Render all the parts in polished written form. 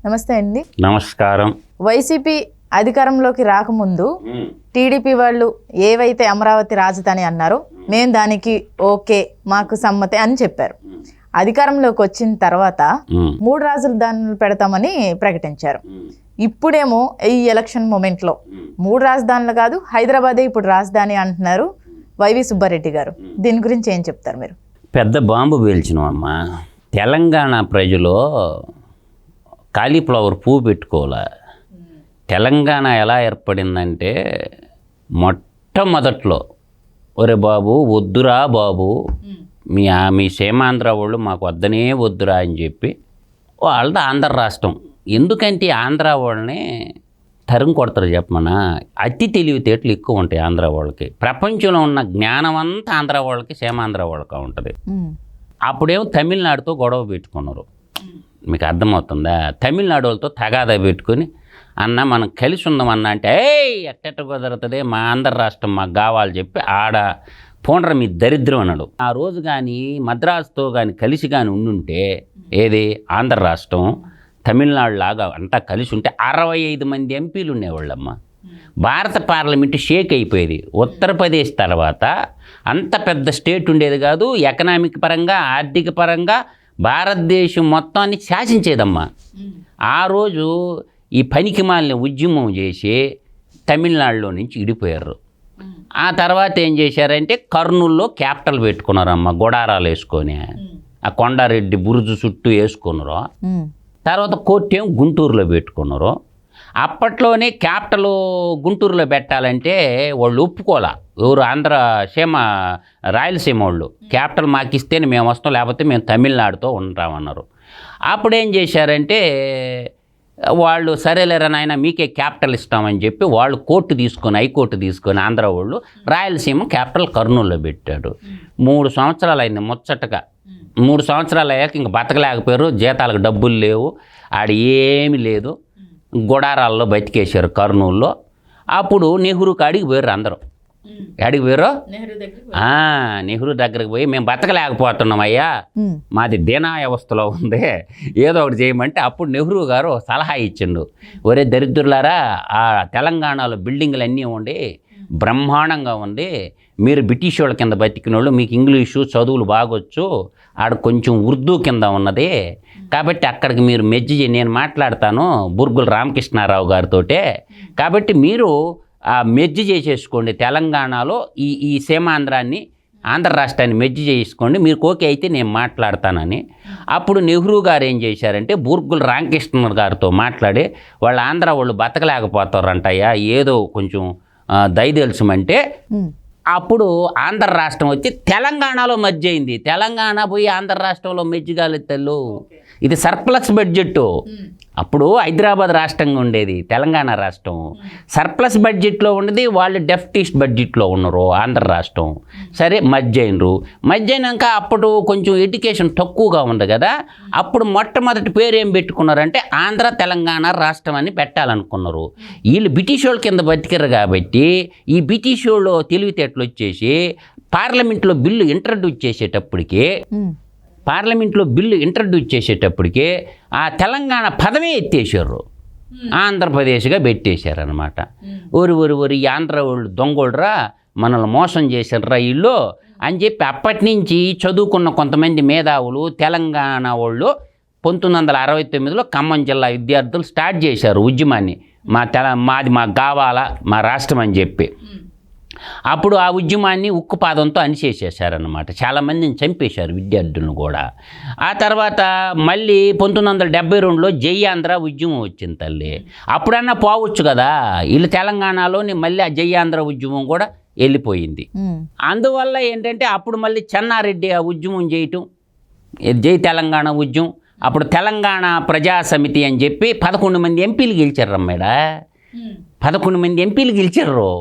నమస్తే అండి. నమస్కారం. వైసీపీ అధికారంలోకి రాకముందు టీడీపీ వాళ్ళు ఏవైతే అమరావతి రాజధాని అన్నారో మేము దానికి ఓకే మాకు సమ్మతే అని చెప్పారు. అధికారంలోకి వచ్చిన తర్వాత 3 రాజధానులు పెడతామని ప్రకటించారు. ఇప్పుడేమో ఈ ఎలక్షన్ మూమెంట్లో 3 రాజధానులు కాదు, హైదరాబాదే ఇప్పుడు రాజధాని అంటున్నారు వైవి సుబ్బారెడ్డి గారు. దీని గురించి ఏం చెప్తారు మీరు? పెద్ద బాంబు పేల్చినామమ్మా. తెలంగాణ ప్రజలు కాలీఫ్లవర్ పువ్వు పెట్టుకోలే. తెలంగాణ ఎలా ఏర్పడిందంటే మొట్టమొదట్లో ఒరే బాబు వద్దురా బాబు, మీ సీమాంధ్ర వాళ్ళు మాకు వద్దనే వద్దురా అని చెప్పి వాళ్ళది ఆంధ్ర రాష్ట్రం. ఎందుకంటే ఆంధ్ర వాళ్ళని తరుము కొడతారు చెప్పమన్నా. అతి తెలివితేటలు ఎక్కువ ఉంటాయి ఆంధ్ర వాళ్ళకి. ప్రపంచంలో ఉన్న జ్ఞానం అంతా ఆంధ్ర వాళ్ళకి సీమాంధ్ర వాళ్ళకి ఉంటుంది. అప్పుడేమో తమిళనాడుతో గొడవ పెట్టుకున్నారు. మీకు అర్థమవుతుందా? తమిళనాడు వాళ్ళతో తగాదా పెట్టుకొని అన్న మనం కలిసి ఉందామన్నా అంటే ఎట్టెట్ట కుదరుతుంది, మా ఆంధ్ర రాష్ట్రం మాకు కావాలి చెప్పి ఆడ పోండ్ర మీ దరిద్రం అన్నాడు. ఆ రోజు కానీ మద్రాసుతో కానీ కలిసి కానీ ఉండుంటే ఏది ఆంధ్ర రాష్ట్రం తమిళనాడు లాగా అంతా కలిసి ఉంటే 65 మంది ఎంపీలు ఉండేవాళ్ళమ్మ. భారత పార్లమెంటు షేక్ అయిపోయేది. ఉత్తరప్రదేశ్ తర్వాత అంత పెద్ద స్టేట్ ఉండేది కాదు. ఎకనామిక్ పరంగా ఆర్థిక పరంగా భారతదేశం మొత్తాన్ని శాసించేదమ్మా. ఆ రోజు ఈ పనికిమాలిన ఉద్యమం చేసి తమిళనాడులో నుంచి ఇడిపోయారు. ఆ తర్వాత ఏం చేశారంటే కర్నూలులో క్యాపిటల్ పెట్టుకున్నారమ్మ, గొడారాలు వేసుకొని. ఆ కొండారెడ్డి బురుజు చుట్టూ వేసుకున్నారు. తర్వాత కోర్టు ఏమో గుంటూరులో పెట్టుకున్నారు. అప్పట్లోనే క్యాపిటల్ గుంటూరులో పెట్టాలంటే వాళ్ళు ఒప్పుకోలే. ఎవరు రాయలసీమ వాళ్ళు క్యాపిటల్ మాకు ఇస్తేనే మేము వస్తాం, లేకపోతే మేము తమిళనాడుతో ఉంటామన్నారు. అప్పుడు ఏం చేశారంటే వాళ్ళు సరేలేరా నాయన మీకే క్యాపిటల్ ఇస్తామని చెప్పి వాళ్ళు హైకోర్టు తీసుకొని ఆంధ్ర వాళ్ళు రాయలసీమ క్యాపిటల్ కర్నూలులో పెట్టాడు. 3 సంవత్సరాలు అయింది ముచ్చటగా. 3 సంవత్సరాలు అయ్యాక ఇంక బతకలేకపోయారు. జీతాలకు డబ్బులు లేవు, ఆడ ఏమీ లేదు. గొడారాల్లో బతికేశారు కర్నూలులో. అప్పుడు నెహ్రూ కాడికి పోయారు అందరూ. ఎడికి పోయారు? నెహ్రూ దగ్గరికి పోయి మేము బతకలేకపోతున్నాం అయ్యా, మాది దీనా వ్యవస్థలో ఉంది, ఏదో ఒకటి చేయమంటే అప్పుడు నెహ్రూ గారు సలహా ఇచ్చిండు. ఒరే దరిద్రులారా, ఆ తెలంగాణలో బిల్డింగ్లు అన్నీ ఉండి బ్రహ్మాండంగా ఉంది, మీరు బ్రిటిష్ వాళ్ళ కింద బతికిన వాళ్ళు, మీకు ఇంగ్లీషు చదువులు బాగొచ్చు, ఆడ కొంచెం ఉర్దూ కింద ఉన్నది కాబట్టి అక్కడికి మీరు నేను మాట్లాడతాను బుర్గుల రామకృష్ణారావు గారితో, కాబట్టి మీరు మెర్జి చేసేసుకోండి తెలంగాణలో ఈ సీమాంధ్రాన్ని ఆంధ్ర రాష్ట్రాన్ని మెర్జి చేసుకోండి, మీరు ఓకే అయితే నేను మాట్లాడతానని. అప్పుడు నెహ్రూ గారు ఏం చేశారంటే బుర్గుల రామకృష్ణ గారితో మాట్లాడి వాళ్ళ ఆంధ్ర వాళ్ళు బతకలేకపోతారంటయ్యా, ఏదో కొంచెం దయదెలుసమంటే అప్పుడు ఆంధ్ర రాష్ట్రం వచ్చి తెలంగాణలో మెర్జ్ అయింది. తెలంగాణ పోయి ఆంధ్ర రాష్ట్రంలో మెర్జ్ కాలేదు. ఇది సర్ప్లస్ బడ్జెట్. అప్పుడు హైదరాబాద్ రాష్ట్రంగా ఉండేది తెలంగాణ రాష్ట్రం, సర్ప్లస్ బడ్జెట్లో ఉండేది, వాళ్ళు డెఫిసిట్ బడ్జెట్లో ఉన్నారు ఆంధ్ర రాష్ట్రం. సరే మెర్జ్ అయినాక అప్పుడు కొంచెం ఎడ్యుకేషన్ తక్కువగా ఉంది కదా, అప్పుడు మొట్టమొదటి పేరు ఏం పెట్టుకున్నారంటే ఆంధ్ర తెలంగాణ రాష్ట్రం అని పెట్టాలనుకున్నారు. వీళ్ళు బ్రిటిష్ వాళ్ళ కింద బతికారు కాబట్టి ఈ బ్రిటిష్ వాళ్ళు తెలివితేటలు వచ్చేసి పార్లమెంట్లో బిల్లు ఇంట్రడ్యూస్ చేసేటప్పటికే ఆ తెలంగాణ పదమే ఎత్తేసారు, ఆంధ్రప్రదేశ్గా పెట్టేశారనమాట. ఊరి ఆంధ్ర వాళ్ళు దొంగోళ్ళరా, మనల్ని మోసం చేశారా వీళ్ళు అని చెప్పి అప్పటి నుంచి చదువుకున్న కొంతమంది మేధావులు తెలంగాణ వాళ్ళు 1969లో ఖమ్మం జిల్లా విద్యార్థులు స్టార్ట్ చేశారు ఉద్యమాన్ని. మాది మాకు కావాలా మా రాష్ట్రం అని చెప్పి. అప్పుడు ఆ ఉద్యమాన్ని ఉక్కుపాదంతో అణిచేసేసారనమాట. చాలామందిని చంపేశారు విద్యార్థులను కూడా. ఆ తర్వాత మళ్ళీ 1972లో జై ఆంధ్ర ఉద్యమం వచ్చింది తల్లి. అప్పుడన్నా పోవచ్చు కదా, వీళ్ళు తెలంగాణలోని మళ్ళీ ఆ జై ఆంధ్ర ఉద్యమం కూడా వెళ్ళిపోయింది. అందువల్ల ఏంటంటే అప్పుడు మళ్ళీ చెన్నారెడ్డి ఆ ఉద్యమం చేయటం, జై తెలంగాణ ఉద్యమం. అప్పుడు తెలంగాణ ప్రజా సమితి అని చెప్పి 11 మంది ఎంపీలు గెలిచారు అమ్మాడ. 11 మంది ఎంపీలు గెలిచారు.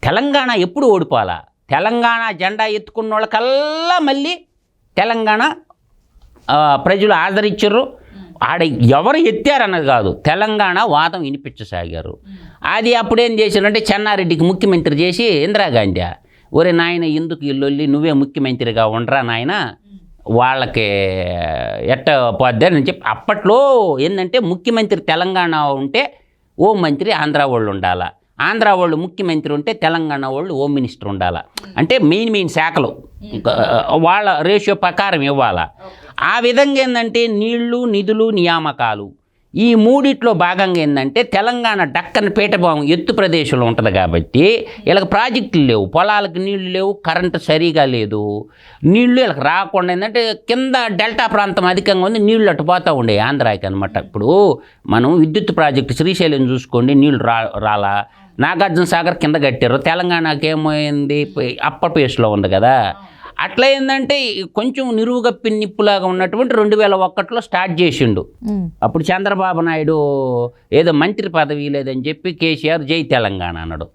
తెలంగాణ ఎప్పుడు ఓడిపోవాలా? తెలంగాణ జెండా ఎత్తుకున్న వాళ్ళకల్లా మళ్ళీ తెలంగాణ ప్రజలు ఆదరించారు. ఆడ ఎవరు ఎత్తారన్నది కాదు, తెలంగాణ వాదం వినిపించసాగారు. అది అప్పుడేం చేశారంటే చెన్నారెడ్డికి ముఖ్యమంత్రి చేసి ఇందిరాగాంధీ ఒరే నాయన ఎందుకు ఇల్లొల్లి, నువ్వే ముఖ్యమంత్రిగా ఉండరా నాయన, వాళ్ళకి ఎట్ట పోద్ది అని చెప్పి అప్పట్లో ఏంటంటే ముఖ్యమంత్రి తెలంగాణ ఉంటే హోం మంత్రి ఆంధ్ర వాళ్ళు ఉండాలా, ఆంధ్ర వాళ్ళు ముఖ్యమంత్రి ఉంటే తెలంగాణ వాళ్ళు హోమ్ మినిస్టర్ ఉండాలా. అంటే మెయిన్ శాఖలు వాళ్ళ రేషియో ప్రకారం ఇవ్వాలా. ఆ విధంగా ఏంటంటే నీళ్లు, నిధులు, నియామకాలు ఈ మూడిట్లో భాగంగా ఏంటంటే తెలంగాణ డక్కన్ పీఠభూమి ఎత్తు ప్రదేశంలో ఉంటుంది కాబట్టి వీళ్ళకి ప్రాజెక్టులు లేవు, పొలాలకు నీళ్లు లేవు, కరెంటు సరిగా లేదు, నీళ్లు వీళ్ళకి రాకుండా ఏంటంటే కింద డెల్టా ప్రాంతం అధికంగా ఉంది, నీళ్లు అటు పోతూ ఉండే ఆంధ్రాకి అనమాట. ఇప్పుడు మనం విద్యుత్ ప్రాజెక్టు శ్రీశైలం చూసుకోండి, నీళ్లు రాలా. నాగార్జున సాగర్ కింద కట్టారు, తెలంగాణకి ఏమైంది అప్పర్ పేస్లో ఉంది కదా. అట్లా ఏంటంటే కొంచెం నిరువుగప్పి నిప్పులాగా ఉన్నటువంటి 2001లో స్టార్ట్ చేసిండు. అప్పుడు చంద్రబాబు నాయుడు ఏదో మంత్రి పదవి లేదని చెప్పి కేసీఆర్ జై తెలంగాణ అన్నాడు.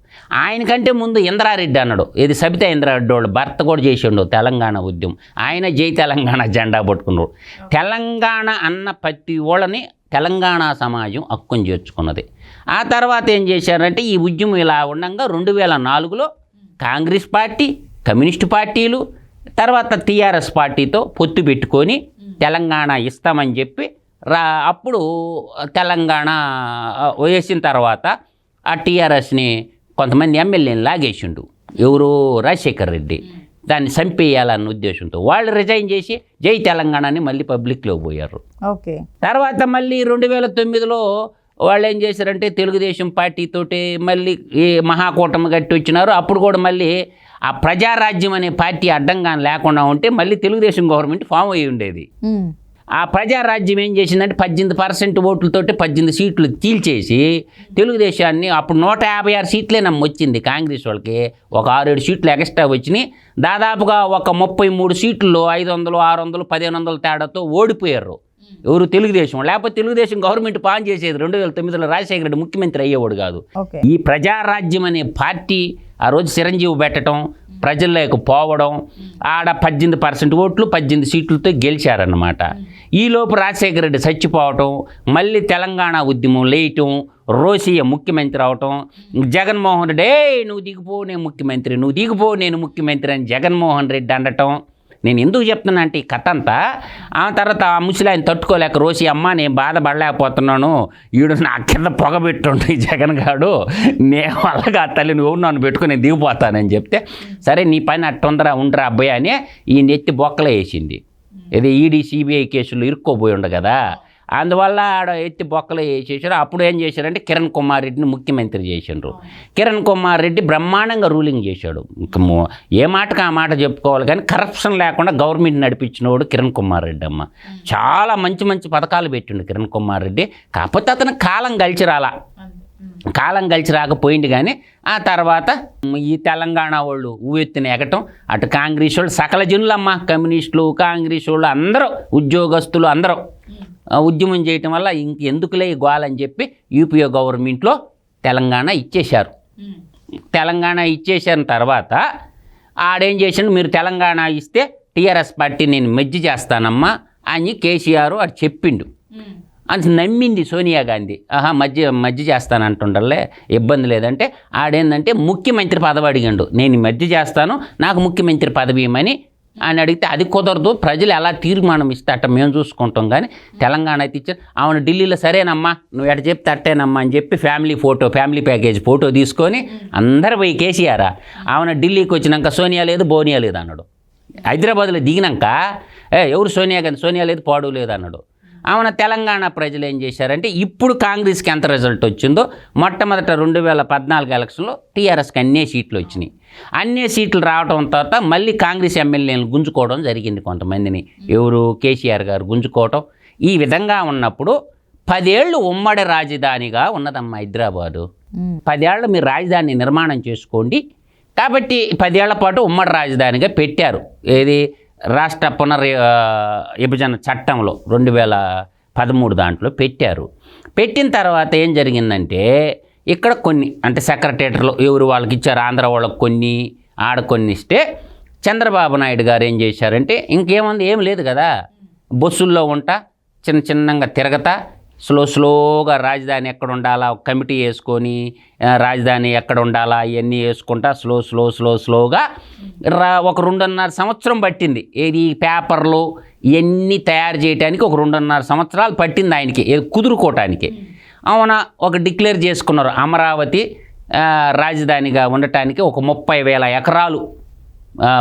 ఆయనకంటే ముందు ఇంద్రారెడ్డి అన్నాడు, ఇది సబితా ఇంద్రారెడ్డి వాళ్ళు భర్త కూడా చేసిండు తెలంగాణ ఉద్యమం. ఆయన జై తెలంగాణ జెండా పట్టుకున్నాడు. తెలంగాణ అన్న ప్రతి వాళ్ళని తెలంగాణ సమాజం హక్కుని చేర్చుకున్నది. ఆ తర్వాత ఏం చేశారంటే ఈ ఉద్యమం ఇలా ఉండగా 2004లో కాంగ్రెస్ పార్టీ, కమ్యూనిస్టు పార్టీలు, తర్వాత టీఆర్ఎస్ పార్టీతో పొత్తు పెట్టుకొని తెలంగాణ ఇస్తామని చెప్పి అప్పుడు తెలంగాణ వేసిన తర్వాత ఆ టీఆర్ఎస్ని కొంతమంది ఎమ్మెల్యేని లాగేసిండు. ఎవరు? రాజశేఖర్ రెడ్డి. దాన్ని చంపేయాలన్న ఉద్దేశంతో వాళ్ళు రిజైన్ చేసి జై తెలంగాణని మళ్ళీ పబ్లిక్లో పోయారు. ఓకే. తర్వాత మళ్ళీ 2009లో వాళ్ళు ఏం చేశారంటే తెలుగుదేశం పార్టీతోటి మళ్ళీ ఈ మహాకూటమి గట్టి వచ్చినారు. అప్పుడు కూడా మళ్ళీ ఆ ప్రజారాజ్యం అనే పార్టీ అడ్డంగా లేకుండా ఉంటే మళ్ళీ తెలుగుదేశం గవర్నమెంట్ ఫామ్ అయ్యి ఉండేది. ఆ ప్రజారాజ్యం ఏం చేసిందంటే 18% ఓట్లతోటి 18 సీట్లు తీల్చేసి తెలుగుదేశాన్ని అప్పుడు 156 సీట్లే వచ్చింది. కాంగ్రెస్ వాళ్ళకి ఒక 6-7 సీట్లు ఎక్స్ట్రా వచ్చినాయి. దాదాపుగా ఒక 33 సీట్లలో 500, 600, 1500 తేడాతో ఓడిపోయారు. ఎవరు? తెలుగుదేశం. లేకపోతే తెలుగుదేశం గవర్నమెంట్ పాన్ చేసేది 2009లో రాజశేఖర రెడ్డి ముఖ్యమంత్రి అయ్యేవాడు కాదు. ఈ ప్రజారాజ్యం అనే పార్టీ ఆ రోజు చిరంజీవి పెట్టడం, ప్రజల్లోకి పోవడం, ఆడ 18% ఓట్లు 18 సీట్లతో గెలిచారన్నమాట. ఈలోపు రాజశేఖర రెడ్డి చచ్చిపోవటం, మళ్ళీ తెలంగాణ ఉద్యమం లేయటం, రోసియ ముఖ్యమంత్రి అవటం, జగన్మోహన్ రెడ్డి నువ్వు దిగిపో నేను ముఖ్యమంత్రి, నువ్వు దిగిపో నేను ముఖ్యమంత్రి అని జగన్మోహన్ రెడ్డి అనటం. నేను ఎందుకు చెప్తున్నా అంటే ఈ కథ అంతా ఆ తర్వాత ఆ ముసలాయన తట్టుకోలేక రోసి అమ్మ నేను బాధపడలేకపోతున్నాను, ఈడు నా కింద పొగ పెట్టుండు ఈ జగన్ గాడు, నేను అలాగా తల్లి నువ్వు నన్ను పెట్టుకుని నేను దిగిపోతానని చెప్తే సరే నీ పని అట్టుందరా ఉండరా అబ్బాయి అని ఈ నెత్తి బొక్కలో వేసింది. ఇది ఈడీ సిబిఐ కేసులు ఇరుక్కోపోయి ఉండు కదా, అందువల్ల ఆడ ఎత్తి బొక్కలు వేసేసారు. అప్పుడు ఏం చేశారంటే కిరణ్ కుమార్ రెడ్డిని ముఖ్యమంత్రి చేసిండ్రు. కిరణ్ కుమార్ రెడ్డి బ్రహ్మాండంగా రూలింగ్ చేశాడు. ఏ మాటకు ఆ మాట చెప్పుకోవాలి కానీ కరప్షన్ లేకుండా గవర్నమెంట్ నడిపించినవాడు కిరణ్ కుమార్ రెడ్డి అమ్మ. చాలా మంచి మంచి పథకాలు పెట్టిండు కిరణ్ కుమార్ రెడ్డి. కాకపోతే అతను కాలం కలిసి రాకపోయింది కానీ ఆ తర్వాత ఈ తెలంగాణ వాళ్ళు ఊవెత్తిన ఎగటం, అటు కాంగ్రెస్ వాళ్ళు సకల జనులమ్మ, కమ్యూనిస్టులు, కాంగ్రెస్ వాళ్ళు అందరూ, ఉద్యోగస్తులు అందరూ ఉద్యమం చేయటం వల్ల ఇంకెందుకులే ఈ గోలని చెప్పి యూపీఏ గవర్నమెంట్లో తెలంగాణ ఇచ్చేశారు. తెలంగాణ ఇచ్చేసిన తర్వాత ఆడేం చేసిండు, మీరు తెలంగాణ ఇస్తే టీఆర్ఎస్ పార్టీ నేను మెజ్జి చేస్తానమ్మా అని కేసీఆర్ అటు చెప్పిండు. అని నమ్మింది సోనియా గాంధీ. మధ్య చేస్తానంటుండలే ఇబ్బంది లేదంటే ఆడేందంటే ముఖ్యమంత్రి పదవి అడిగాడు. నేను మధ్య చేస్తాను, నాకు ముఖ్యమంత్రి పదవి ఇవ్వమని అని అడిగితే అది కుదరదు, ప్రజలు ఎలా తీర్మానం ఇస్తే అట్ట మేము చూసుకుంటాం కానీ తెలంగాణ అయితే ఇచ్చారు. ఆమెను ఢిల్లీలో సరేనమ్మా నువ్వు ఎట చెప్తే అట్టేనమ్మా అని చెప్పి ఫ్యామిలీ ప్యాకేజ్ ఫోటో తీసుకొని అందరు పోయి కేసీఆర్ ఆమెను ఢిల్లీకి వచ్చినాక సోనియా లేదు బోనియా లేదు అన్నాడు. హైదరాబాద్లో దిగినాక ఎవరు సోనియా గాంధీ, సోనియా లేదు పాడు లేదు అన్నాడు. ఆమెన తెలంగాణ ప్రజలు ఏం చేశారంటే ఇప్పుడు కాంగ్రెస్కి ఎంత రిజల్ట్ వచ్చిందో మొట్టమొదట 2014 ఎలక్షన్లో టీఆర్ఎస్కి అన్నీ సీట్లు వచ్చినాయి. అన్నీ సీట్లు రావడం తర్వాత మళ్ళీ కాంగ్రెస్ ఎమ్మెల్యేలను గుంజుకోవడం జరిగింది. కొంతమందిని ఎవరు కేసీఆర్ గారు గుంజుకోవటం. ఈ విధంగా ఉన్నప్పుడు 10 ఏళ్ళు ఉమ్మడి రాజధానిగా ఉన్నదమ్మా హైదరాబాదు. 10 ఏళ్ళు మీరు రాజధాని నిర్మాణం చేసుకోండి కాబట్టి 10 ఏళ్ల పాటు ఉమ్మడి రాజధానిగా పెట్టారు. ఏది రాష్ట్ర విభజన చట్టంలో 2013 దాంట్లో పెట్టారు. పెట్టిన తర్వాత ఏం జరిగిందంటే ఇక్కడ కొన్ని అంటే సెక్రటేరియట్లు ఎవరు వాళ్ళకి ఇచ్చారు, ఆంధ్ర వాళ్ళకి కొన్ని ఆడ కొన్ని ఇస్తే చంద్రబాబు నాయుడు గారు ఏం చేశారంటే ఇంకేముంది ఏం లేదు కదా, బస్సుల్లో ఉంటా చిన్నగా తిరగతా స్లోగా రాజధాని ఎక్కడ ఉండాలా ఒక కమిటీ వేసుకొని రాజధాని ఎక్కడ ఉండాలా ఇవన్నీ వేసుకుంటా స్లోగా ఒక 2.5 సంవత్సరం పట్టింది. ఏది పేపర్లు ఇవన్నీ తయారు చేయడానికి ఒక 2.5 సంవత్సరాలు పట్టింది ఆయనకి కుదురుకోవటానికి. అవునా, ఒక డిక్లేర్ చేసుకున్నారు అమరావతి రాజధానిగా ఉండటానికి ఒక 30,000 ఎకరాలు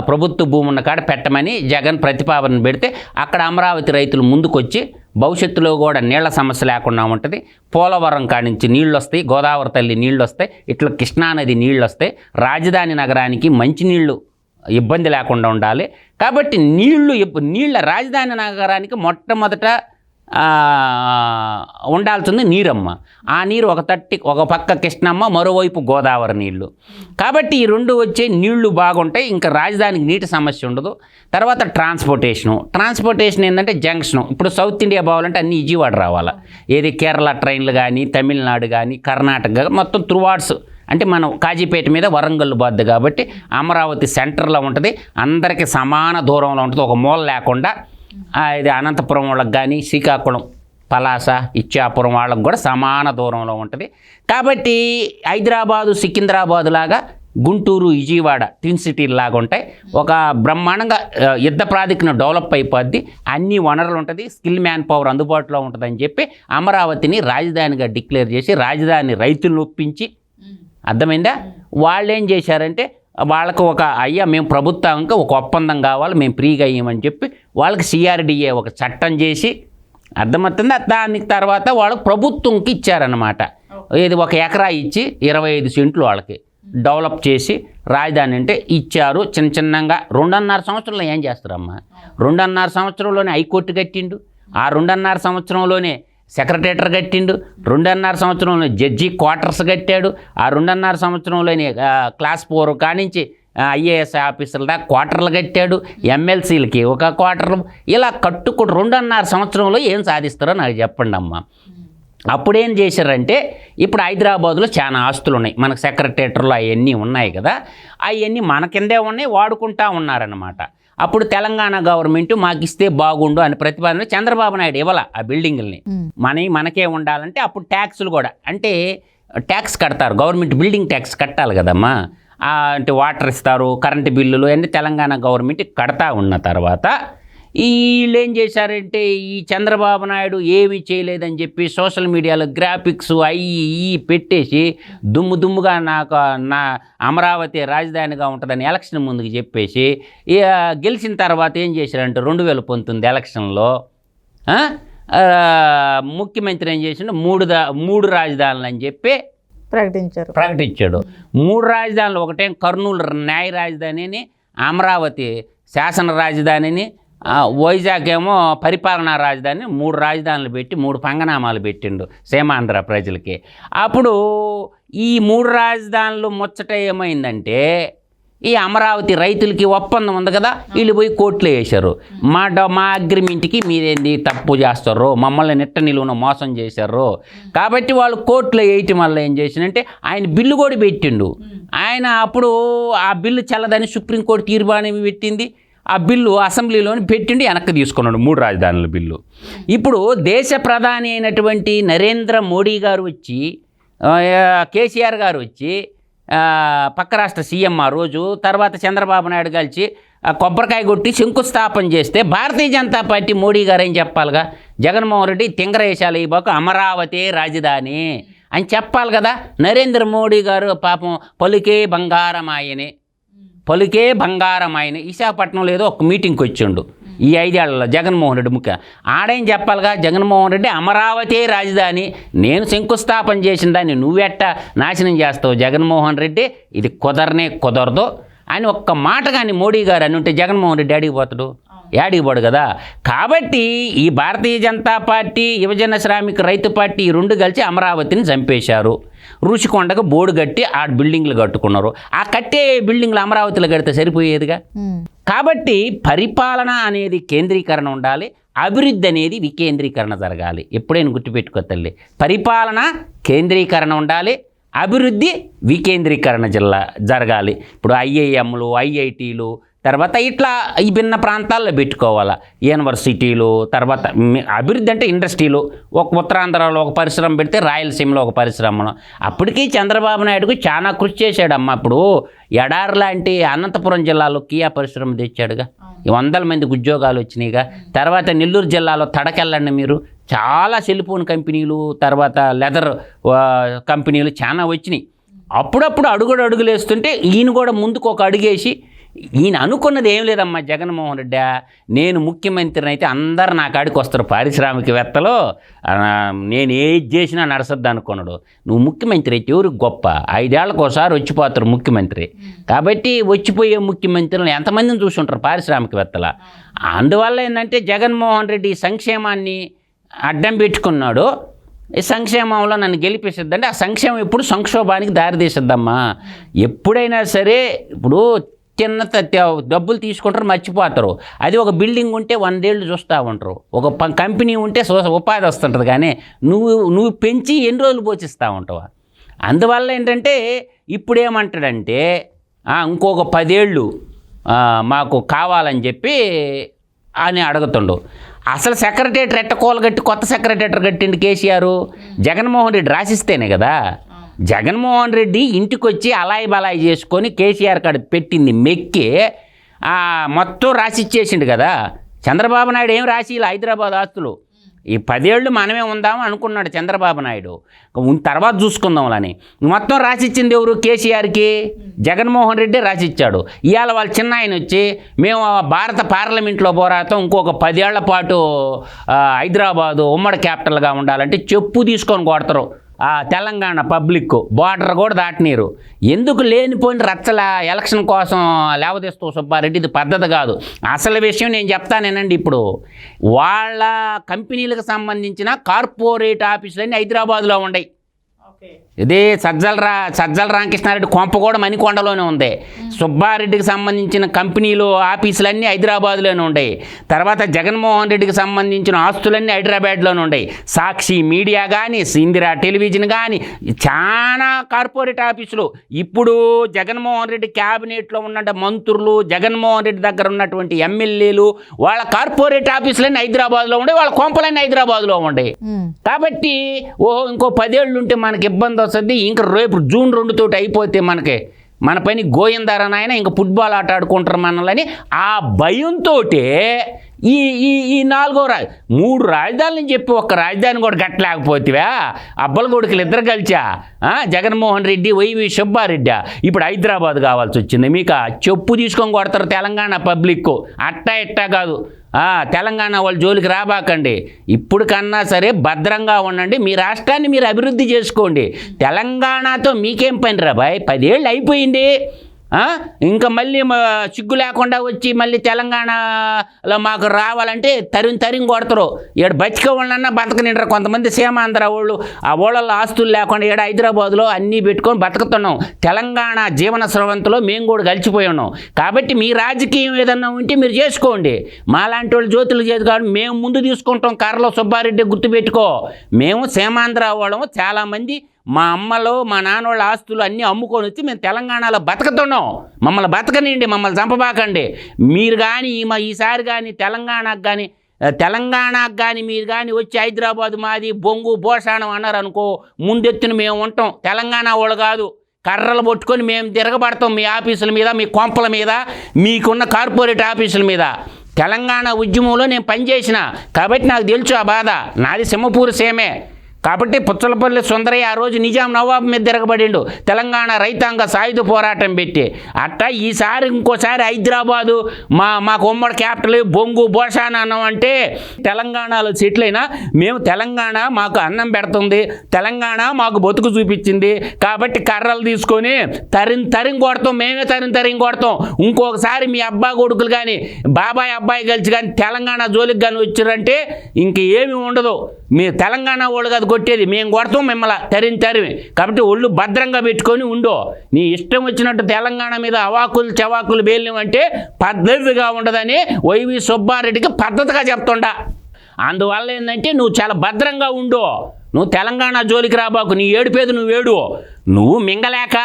ప్రభుత్వ భూమి ఉన్న కాడ పెట్టమని జగన్ ప్రతిపాదన పెడితే అక్కడ అమరావతి రైతులు ముందుకొచ్చి భవిష్యత్తులో కూడా నీళ్ల సమస్య లేకుండా ఉంటుంది, పోలవరం కాడి నుంచి నీళ్ళు వస్తాయి, గోదావరి తల్లి నీళ్ళు వస్తాయి, ఇట్లా కృష్ణానది నీళ్ళు వస్తాయి, రాజధాని నగరానికి మంచినీళ్ళు ఇబ్బంది లేకుండా ఉండాలి కాబట్టి నీళ్ళ రాజధాని నగరానికి మొట్టమొదట ఉండాల్సింది నీరమ్మ. ఆ నీరు ఒక పక్క కృష్ణమ్మ, మరోవైపు గోదావరి నీళ్లు. కాబట్టి ఈ రెండు వచ్చే నీళ్లు బాగుంటాయి, ఇంకా రాజధానికి నీటి సమస్య ఉండదు. తర్వాత ట్రాన్స్పోర్టేషన్ ఏంటంటే జంక్షను. ఇప్పుడు సౌత్ ఇండియా పోవాలంటే అన్ని విజయవాడ రావాలా, ఏది కేరళ ట్రైన్లు కానీ, తమిళనాడు కానీ, కర్ణాటక మొత్తం త్రూవార్డ్స్ అంటే మనం కాజీపేట మీద వరంగల్ బాద్దు కాబట్టి అమరావతి సెంటర్లో ఉంటుంది, అందరికీ సమాన దూరంలో ఉంటుంది, ఒక మూల లేకుండా. ఇది అనంతపురం వాళ్ళకి కానీ, శ్రీకాకుళం, పలాస, ఇచ్చాపురం వాళ్ళకి కూడా సమాన దూరంలో ఉంటుంది. కాబట్టి హైదరాబాదు, సికింద్రాబాద్ లాగా గుంటూరు, విజయవాడ ట్విన్ సిటీలు లాగా ఉంటాయి. ఒక బ్రహ్మాండంగా యుద్ధ ప్రాతిపదికన డెవలప్ అయిపోద్ది, అన్ని వనరులు ఉంటుంది, స్కిల్ మ్యాన్ పవర్ అందుబాటులో ఉంటుందని చెప్పి అమరావతిని రాజధానిగా డిక్లేర్ చేసి రాజధాని రైతులను ఒప్పించి, అర్థమైందా, వాళ్ళు ఏం చేశారంటే వాళ్ళకు మేము ప్రభుత్వంగా ఒక ఒప్పందం కావాలి, మేము ఫ్రీగా అయ్యామని చెప్పి వాళ్ళకి CRDA ఒక చట్టం చేసి, అర్థమవుతుంది, దానికి తర్వాత వాళ్ళకి ప్రభుత్వంకి ఇచ్చారన్నమాట. ఇది 1 ఎకరా ఇచ్చి 25 సెంట్లు వాళ్ళకి డెవలప్ చేసి రాజధాని అంటే ఇచ్చారు. చిన్నగా 2.5 సంవత్సరంలో ఏం చేస్తారమ్మా, 2.5 సంవత్సరంలోనే హైకోర్టు కట్టిండు, ఆ 2.5 సంవత్సరంలోనే సెక్రటేటర్ కట్టిండు, 2.5 సంవత్సరంలో జడ్జి క్వార్టర్స్ కట్టాడు, ఆ 2.5 సంవత్సరంలోనే క్లాస్ 4 కానించి IAS ఆఫీసర్ల దాకా క్వార్టర్లు కట్టాడు, MLCలకి ఒక క్వార్టర్లు, ఇలా కట్టుకుంటూ 2.5 సంవత్సరంలో ఏం సాధిస్తారో నాకు చెప్పండి అమ్మా. అప్పుడేం చేశారంటే ఇప్పుడు హైదరాబాద్లో చాలా ఆస్తులు ఉన్నాయి, మనకు సెక్రటేటర్లు అవన్నీ ఉన్నాయి కదా, అవన్నీ మన కిందే ఉన్నాయి, వాడుకుంటా ఉన్నారన్నమాట. అప్పుడు తెలంగాణ గవర్నమెంట్ మాకు ఇస్తే బాగుండు అని ప్రతిపాదన చంద్రబాబు నాయుడు ఇవ్వాల ఆ బిల్డింగుల్ని, మనకే ఉండాలంటే అప్పుడు ట్యాక్సులు కూడా అంటే ట్యాక్స్ కడతారు, గవర్నమెంట్ బిల్డింగ్ ట్యాక్స్ కట్టాలి కదమ్మా, అంటే వాటర్ ఇస్తారు, కరెంటు బిల్లులు అన్నీ తెలంగాణ గవర్నమెంట్ కడతా ఉన్న తర్వాత వీళ్ళు ఏం చేశారంటే ఈ చంద్రబాబు నాయుడు ఏమీ చేయలేదని చెప్పి సోషల్ మీడియాలో గ్రాఫిక్స్ అవి పెట్టేసి దుమ్ముగా నా అమరావతి రాజధానిగా ఉంటుందని ఎలక్షన్ ముందుకు చెప్పేసి గెలిచిన తర్వాత ఏం చేశారంటే 2019 ఎలక్షన్లో ముఖ్యమంత్రి ఏం చేసిండు, 3 రాజధానులు అని చెప్పి ప్రకటించాడు. 3 రాజధానులు, ఒకటే కర్నూలు న్యాయ రాజధానిని, అమరావతి శాసన రాజధానిని, వైజాగ్ ఏమో పరిపాలనా రాజధాని, 3 రాజధానులు పెట్టి 3 పంగనామాలు పెట్టిండు సీమాంధ్ర ప్రజలకి. అప్పుడు ఈ 3 రాజధానులు ముచ్చట ఏమైందంటే ఈ అమరావతి రైతులకి ఒప్పందం ఉంది కదా, వీళ్ళు పోయి కోర్టులో వేశారు, మా అగ్రిమెంట్కి మీరేంది తప్పు చేస్తారు, మమ్మల్ని నిట్ట నిలువున మోసం చేశారు. కాబట్టి వాళ్ళు కోర్టులో వేయటం వల్ల ఏం చేసిందంటే ఆయన బిల్లు కూడా పెట్టిండు. ఆయన అప్పుడు ఆ బిల్లు చల్లదని సుప్రీంకోర్టు తీర్మానం పెట్టింది, ఆ బిల్లు అసెంబ్లీలోని పెట్టిండి వెనక్కి తీసుకున్నాడు 3 రాజధానుల బిల్లు. ఇప్పుడు దేశ ప్రధాని అయినటువంటి నరేంద్ర మోడీ గారు వచ్చి, కేసీఆర్ గారు వచ్చి, పక్క రాష్ట్ర సీఎం ఆ రోజు, తర్వాత చంద్రబాబు నాయుడు కలిసి కొబ్బరికాయ కొట్టి శంకుస్థాపన చేస్తే భారతీయ జనతా పార్టీ మోడీ గారు ఏం చెప్పాలిగా, జగన్మోహన్ రెడ్డి తింగరేశాలు ఈ బాకు అమరావతి రాజధాని అని చెప్పాలి కదా. నరేంద్ర మోడీ గారు పాపం పలుకే బంగారమాయని విశాఖపట్నంలో ఏదో ఒక మీటింగ్కి వచ్చిండు ఈ 5 ఏళ్లలో జగన్మోహన్ రెడ్డి ముఖ్య. ఆడేం చెప్పాలిగా, జగన్మోహన్ రెడ్డి అమరావతి రాజధాని నేను శంకుస్థాపన చేసిన దాన్ని నువ్వెట్టా నాశనం చేస్తావు జగన్మోహన్ రెడ్డి, ఇది కుదరదు అని ఒక్క మాట కానీ మోడీ గారు అని ఉంటే జగన్మోహన్ రెడ్డి యాడిగిపోడు కదా. కాబట్టి ఈ భారతీయ జనతా పార్టీ, యువజన శ్రామిక రైతు పార్టీ ఈ 2 కలిసి అమరావతిని చంపేశారు. ఋషికొండకు బోర్డు కట్టి ఆ బిల్డింగ్లు కట్టుకున్నారు. ఆ కట్టే బిల్డింగ్లు అమరావతిలో కడితే సరిపోయేదిగా. కాబట్టి పరిపాలన అనేది కేంద్రీకరణ ఉండాలి, అభివృద్ధి అనేది వికేంద్రీకరణ జరగాలి. ఎప్పుడైనా గుర్తుపెట్టుకో తల్లి, పరిపాలన కేంద్రీకరణ ఉండాలి, అభివృద్ధి వికేంద్రీకరణ జరగాలి. ఇప్పుడు IIMలు, IITలు, తర్వాత ఇట్లా ఈ భిన్న ప్రాంతాల్లో పెట్టుకోవాలా. యూనివర్సిటీలు, తర్వాత అభివృద్ధి అంటే ఇండస్ట్రీలు. ఒక ఉత్తరాంధ్రలో ఒక పరిశ్రమ పెడితే రాయలసీమలో ఒక పరిశ్రమను. అప్పటికీ చంద్రబాబు నాయుడుకు చాలా కృషి చేశాడమ్మా. అప్పుడు ఎడారి లాంటి అనంతపురం జిల్లాలో కియా పరిశ్రమ తెచ్చాడుగా, 100 మందికి ఉద్యోగాలు వచ్చినాయిగా. తర్వాత నెల్లూరు జిల్లాలో తడకెళ్ళండి మీరు, చాలా సెల్ ఫోన్ కంపెనీలు, తర్వాత లెదర్ కంపెనీలు చాలా వచ్చినాయి. అప్పుడప్పుడు అడుగులు వేస్తుంటే ఈయన కూడా ముందుకు ఒక అడుగేసి, ఈయన అనుకున్నది ఏం లేదమ్మా జగన్మోహన్ రెడ్డి, నేను ముఖ్యమంత్రిని అయితే అందరు నా కాడికి వస్తారు పారిశ్రామికవేత్తలు, నేను ఏది చేసినా నడసద్దు అనుకున్నాడు. నువ్వు ముఖ్యమంత్రి అయితే ఎవరికి గొప్ప, 5 ఏళ్లకు ఒకసారి వచ్చిపోతారు ముఖ్యమంత్రి. కాబట్టి వచ్చిపోయే ముఖ్యమంత్రులు ఎంతమందిని చూసుంటారు పారిశ్రామికవేత్తల. అందువల్ల ఏంటంటే జగన్మోహన్ రెడ్డి సంక్షేమాన్ని అడ్డం పెట్టుకున్నాడు. ఈ సంక్షేమంలో నన్ను గెలిపిస్తుందంటే ఆ సంక్షేమం ఎప్పుడు సంక్షోభానికి దారితీసిద్దమ్మా. ఎప్పుడైనా సరే ఇప్పుడు చిన్న డబ్బులు తీసుకుంటారు, మర్చిపోతారు. అది ఒక బిల్డింగ్ ఉంటే 100 ఏళ్ళు చూస్తూ ఉంటారు, ఒక కంపెనీ ఉంటే ఉపాధి వస్తుంటుంది. కానీ నువ్వు పెంచి ఎన్ని రోజులు పోషిస్తూ ఉంటావు. అందువల్ల ఏంటంటే ఇప్పుడు ఏమంటాడంటే ఇంకొక 10 ఏళ్ళు మాకు కావాలని చెప్పి అని అడుగుతుండు. అసలు సెక్రటేటర్ ఎట్టకోలగట్టి కొత్త సెక్రటేటర్ కట్టిండి కేసీఆర్, జగన్మోహన్ రెడ్డి రాసిస్తేనే కదా. జగన్మోహన్ రెడ్డి ఇంటికి వచ్చి అలాయి బలాయి చేసుకొని కేసీఆర్ కాడ పెట్టింది మెక్కి మొత్తం రాసిచ్చేసిండు కదా. చంద్రబాబు నాయుడు ఏం రాసి ఇలా హైదరాబాద్ ఆస్తులు ఈ 10 ఏళ్ళు మనమే ఉందాము అనుకున్నాడు చంద్రబాబు నాయుడు, తర్వాత చూసుకుందాంలని. మొత్తం రాసిచ్చింది ఎవరు? కేసీఆర్కి జగన్మోహన్ రెడ్డి రాసిచ్చాడు. ఇవాళ వాళ్ళ చిన్న ఆయన వచ్చి మేము భారత పార్లమెంట్లో పోరాటం ఇంకొక 10 ఏళ్ల పాటు హైదరాబాదు ఉమ్మడి క్యాపిటల్గా ఉండాలంటే చెప్పు తీసుకొని కొడతారు. తెలంగాణ పబ్లిక్ బార్డర్ కూడా దాటనీరు. ఎందుకు లేనిపోయిన రచ్చల ఎలక్షన్ కోసం లేవదీస్తూ సుబ్బారెడ్డి, ఇది పద్ధతి కాదు. అసలు విషయం నేను చెప్తానేనండి. ఇప్పుడు వాళ్ళ కంపెనీలకు సంబంధించిన కార్పొరేట్ ఆఫీసులన్నీ హైదరాబాద్లో ఉన్నాయి. ఇది సజ్జల రామకృష్ణారెడ్డి కొంప కూడా మణికొండలోనే ఉంది. సుబ్బారెడ్డికి సంబంధించిన కంపెనీలు ఆఫీసులన్నీ హైదరాబాద్లోనే ఉన్నాయి. తర్వాత జగన్మోహన్ రెడ్డికి సంబంధించిన ఆస్తులన్నీ హైదరాబాద్లోనే ఉన్నాయి. సాక్షి మీడియా కానీ, ఇందిరా టెలివిజన్ కానీ చాలా కార్పొరేట్ ఆఫీసులు. ఇప్పుడు జగన్మోహన్ రెడ్డి క్యాబినెట్లో ఉన్న మంత్రులు, జగన్మోహన్ రెడ్డి దగ్గర ఉన్నటువంటి ఎమ్మెల్యేలు, వాళ్ళ కార్పొరేట్ ఆఫీసులన్నీ హైదరాబాద్లో ఉండే, వాళ్ళ కొంపలన్నీ హైదరాబాద్లో ఉండే. కాబట్టి ఇంకో 10 ఏళ్ళు ఉంటే మనకి ఇబ్బంది వస్తుంది. ఇంకా రేపు జూన్ 2 తోటి అయిపోతే మన పని గోయిందారనాయన ఇంకా ఫుట్బాల్ ఆట ఆడుకుంటారు మనల్ని ఆ భయంతో ఈ 3 రాజధానులని చెప్పి ఒక్క రాజధాని కూడా కట్టలేకపోతేవా అబ్బలగొడుకులు ఇద్దరు కలిసా జగన్మోహన్ రెడ్డి వైవి సుబ్బారెడ్డి ఇప్పుడు హైదరాబాద్ కావాల్సి వచ్చింది. మీకు చెప్పు తీసుకొని కొడతారు తెలంగాణ పబ్లిక్. ఇట్టా కాదు, తెలంగాణ వాళ్ళ జోలికి రాబాకండి. ఇప్పుడు కన్నా సరే భద్రంగా ఉండండి, మీ రాష్ట్రాన్ని మీరు అభివృద్ధి చేసుకోండి. తెలంగాణతో మీకేం పని రా బాయ్, 10 ఏళ్ళు అయిపోయింది. ఇంకా మళ్ళీ సిగ్గు లేకుండా వచ్చి మళ్ళీ తెలంగాణలో మాకు రావాలంటే తరిం కొడతారు. ఇక్కడ బతికే వాళ్ళన్నా బతకనింటారు. కొంతమంది సీమాంధ్ర వాళ్ళు ఆ ఊళ్ళల్లో ఆస్తులు లేకుండా ఇక్కడ హైదరాబాద్లో అన్నీ పెట్టుకొని బతుకుతున్నాం. తెలంగాణ జీవన స్రవంతిలో మేము కూడా కలిసిపోయి ఉన్నాం. కాబట్టి మీ రాజకీయం ఏదన్నా ఉంటే మీరు చేసుకోండి. మాలాంటి వాళ్ళు జ్యోతులు చేసి కాదు, మేము ముందు తీసుకుంటాం. కర్రలో సుబ్బారెడ్డి గుర్తుపెట్టుకో, మేము సీమాంధ్ర వాళ్ళము చాలామంది మా అమ్మలో మా నాన్న వాళ్ళ ఆస్తులు అన్నీ అమ్ముకొని వచ్చి మేము తెలంగాణలో బతుకుతున్నాం. మమ్మల్ని బతకనండి, మమ్మల్ని చంపబాకండి. మీరు కానీ ఈసారి కానీ తెలంగాణకు కానీ మీరు కానీ వచ్చి హైదరాబాద్ మాది బొంగు భోషాణం అన్నారనుకో, ముందెత్తున మేము ఉంటాం. తెలంగాణ వాళ్ళు కాదు, కర్రలు పట్టుకొని మేము తిరగబడతాం మీ ఆఫీసుల మీద, మీ కొంపల మీద, మీకున్న కార్పొరేట్ ఆఫీసుల మీద. తెలంగాణ ఉద్యమంలో నేను పనిచేసిన కాబట్టి నాకు తెలుసు ఆ బాధ. నాది సింహపూర్ సేమే. కాబట్టి పుచ్చలపల్లి సుందరయ్య ఆ రోజు నిజాం నవాబు మీద తిరగబడిండు, తెలంగాణ రైతాంగ సాయుధ పోరాటం పెట్టి. అట్టా ఈసారి ఇంకోసారి హైదరాబాదు మాకు ఉమ్మడి క్యాపిటల్ బొంగు భోషాన అన్నం అంటే తెలంగాణలో సెటిల్ అయినా మేము తెలంగాణ మాకు అన్నం పెడుతుంది, తెలంగాణ మాకు బతుకు చూపించింది. కాబట్టి కర్రలు తీసుకొని తరిం కొడతాం, మేమే తరిం కొడతాం. ఇంకొకసారి మీ కొడుకులు కానీ అబ్బాయి కలిసి కానీ తెలంగాణ జోలికి కానీ వచ్చారంటే ఇంక ఏమి ఉండదు. మీ తెలంగాణ వాళ్ళు కాదు కొట్టేది, మేము కొడతాం మిమ్మల్ని తరిమి. కాబట్టి ఒళ్ళు భద్రంగా పెట్టుకొని ఉండో. నీ ఇష్టం వచ్చినట్టు తెలంగాణ మీద చవాకులు బేలినవంటే పద్ధతిగా ఉండదని వైవి సుబ్బారెడ్డికి పద్ధతిగా చెప్తుండా. అందువల్ల ఏంటంటే నువ్వు చాలా భద్రంగా ఉండో. నువ్వు తెలంగాణ జోలికి రాబాకు, నీ ఏడుపేది నువ్వు మింగలేక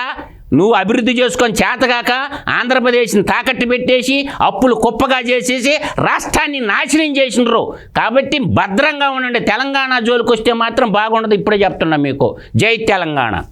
నువ్వు అభివృద్ధి చేసుకొని చేతగాక ఆంధ్రప్రదేశ్ని తాకట్టు పెట్టేసి అప్పులు కుప్పగా చేసేసి రాష్ట్రాన్ని నాశనం చేసినారు. కాబట్టి భద్రంగా ఉండండి. తెలంగాణ జోలికి వస్తే మాత్రం బాగుండదు. ఇప్పుడే చెప్తున్నా మీకు. జై తెలంగాణ.